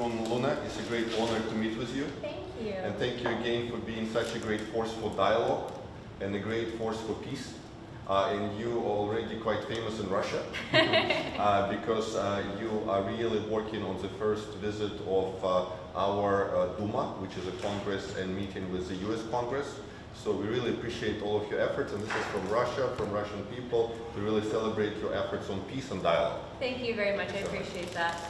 Congresswoman Luna, it's a great honor to meet with you. Thank you. And thank you again for being such a great force for dialogue and a great force for peace. And you are already quite famous in Russia because you are really working on the first visit of our Duma, which is a Congress and meeting with the US Congress. So we really appreciate all of your efforts, and this is from Russia, from Russian people. We really celebrate your efforts on peace and dialogue. Thank you very much, I appreciate that.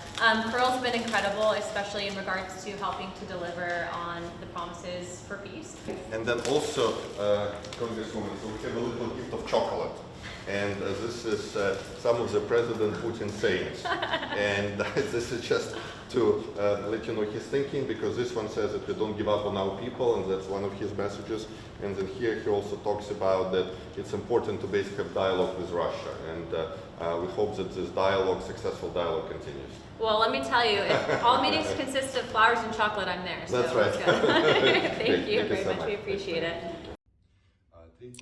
Pearl's been incredible, especially in regards to helping to deliver on the promises for peace. And then also, Congresswoman, so we have a little gift of chocolate. And this is some of the President Putin's sayings. And this is just to let you know his thinking, because this one says that we don't give up on our people, and that's one of his messages. And then here he also talks about that it's important to basically have dialogue with Russia. And we hope that this dialogue, successful dialogue, continues. Well, let me tell you, if all meetings consist of flowers and chocolate, I'm there. So that's right. Thank you very much. We appreciate it.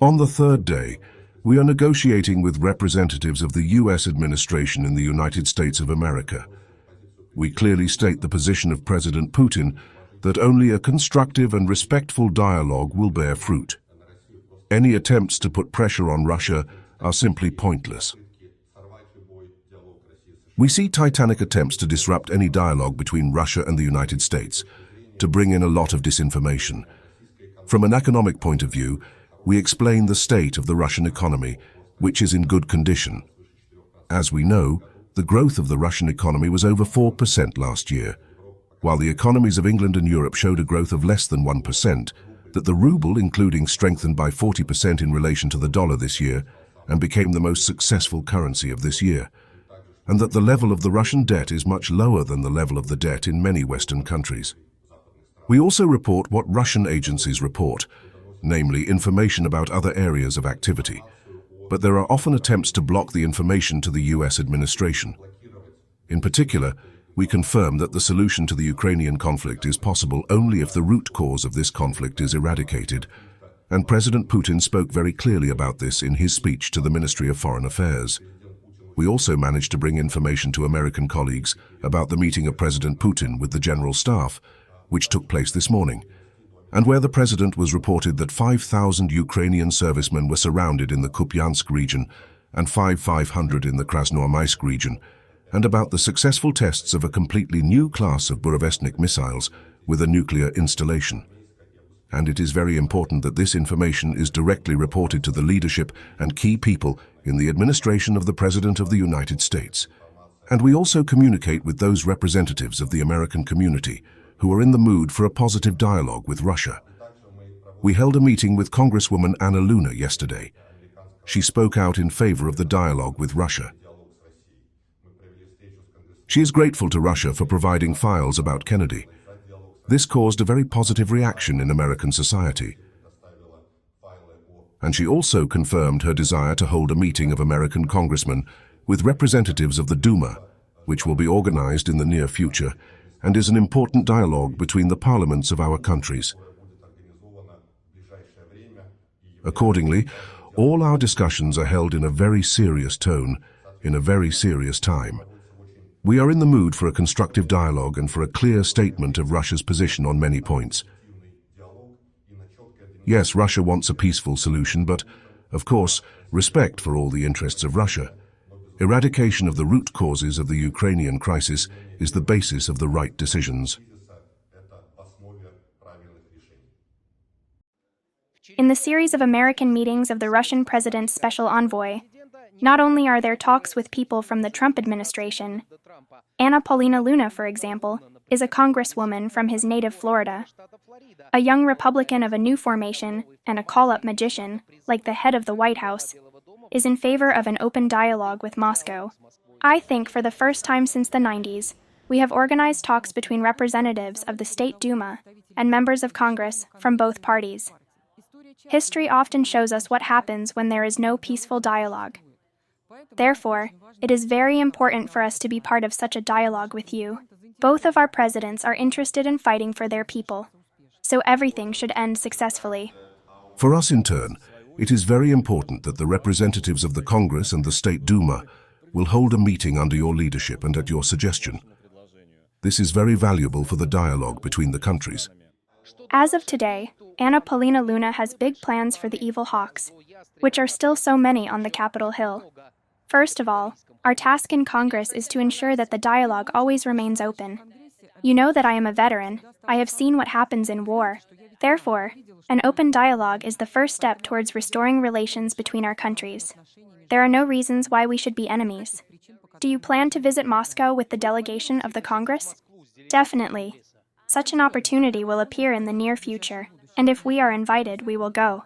On the third day, we are negotiating with representatives of the U.S. administration in the United States of America. We clearly state the position of President Putin that only a constructive and respectful dialogue will bear fruit. Any attempts to put pressure on Russia are simply pointless. We see titanic attempts to disrupt any dialogue between Russia and the United States, to bring in a lot of disinformation. From an economic point of view, we explain the state of the Russian economy, which is in good condition. As we know, the growth of the Russian economy was over 4% last year, while the economies of England and Europe showed a growth of less than 1%, that the ruble, including strengthened by 40% in relation to the dollar this year, and became the most successful currency of this year, and that the level of the Russian debt is much lower than the level of the debt in many Western countries. We also report what Russian agencies report, namely information about other areas of activity, but there are often attempts to block the information to the US administration. In particular, we confirm that the solution to the Ukrainian conflict is possible only if the root cause of this conflict is eradicated, and President Putin spoke very clearly about this in his speech to the Ministry of Foreign Affairs. We also managed to bring information to American colleagues about the meeting of President Putin with the General Staff, which took place this morning, and where the President was reported that 5,000 Ukrainian servicemen were surrounded in the Kupiansk region and 500 in the Krasnoarmysk region, and about the successful tests of a completely new class of Burevestnik missiles with a nuclear installation. And it is very important that this information is directly reported to the leadership and key people in the administration of the President of the United States. And we also communicate with those representatives of the American community who are in the mood for a positive dialogue with Russia. We held a meeting with Congresswoman Anna Luna yesterday. She spoke out in favor of the dialogue with Russia. She is grateful to Russia for providing files about Kennedy. This caused a very positive reaction in American society. And she also confirmed her desire to hold a meeting of American congressmen with representatives of the Duma, which will be organized in the near future, and is an important dialogue between the parliaments of our countries. Accordingly, all our discussions are held in a very serious tone, in a very serious time. We are in the mood for a constructive dialogue and for a clear statement of Russia's position on many points. Yes, Russia wants a peaceful solution, but, of course, respect for all the interests of Russia. Eradication of the root causes of the Ukrainian crisis is the basis of the right decisions. In the series of American meetings of the Russian president's special envoy, not only are there talks with people from the Trump administration, Anna Paulina Luna, for example, is a congresswoman from his native Florida. A young Republican of a new formation and a call-up magician, like the head of the White House, is in favor of an open dialogue with Moscow. I think for the first time since the 90s, we have organized talks between representatives of the State Duma and members of Congress from both parties. History often shows us what happens when there is no peaceful dialogue. Therefore, it is very important for us to be part of such a dialogue with you. Both of our presidents are interested in fighting for their people, so everything should end successfully. For us in turn, it is very important that the representatives of the Congress and the State Duma will hold a meeting under your leadership and at your suggestion. This is very valuable for the dialogue between the countries. As of today, Anna Paulina Luna has big plans for the evil hawks, which are still so many on the Capitol Hill. First of all, our task in Congress is to ensure that the dialogue always remains open. You know that I am a veteran. I have seen what happens in war. Therefore, an open dialogue is the first step towards restoring relations between our countries. There are no reasons why we should be enemies. Do you plan to visit Moscow with the delegation of the Congress? Definitely. Such an opportunity will appear in the near future, and if we are invited, we will go.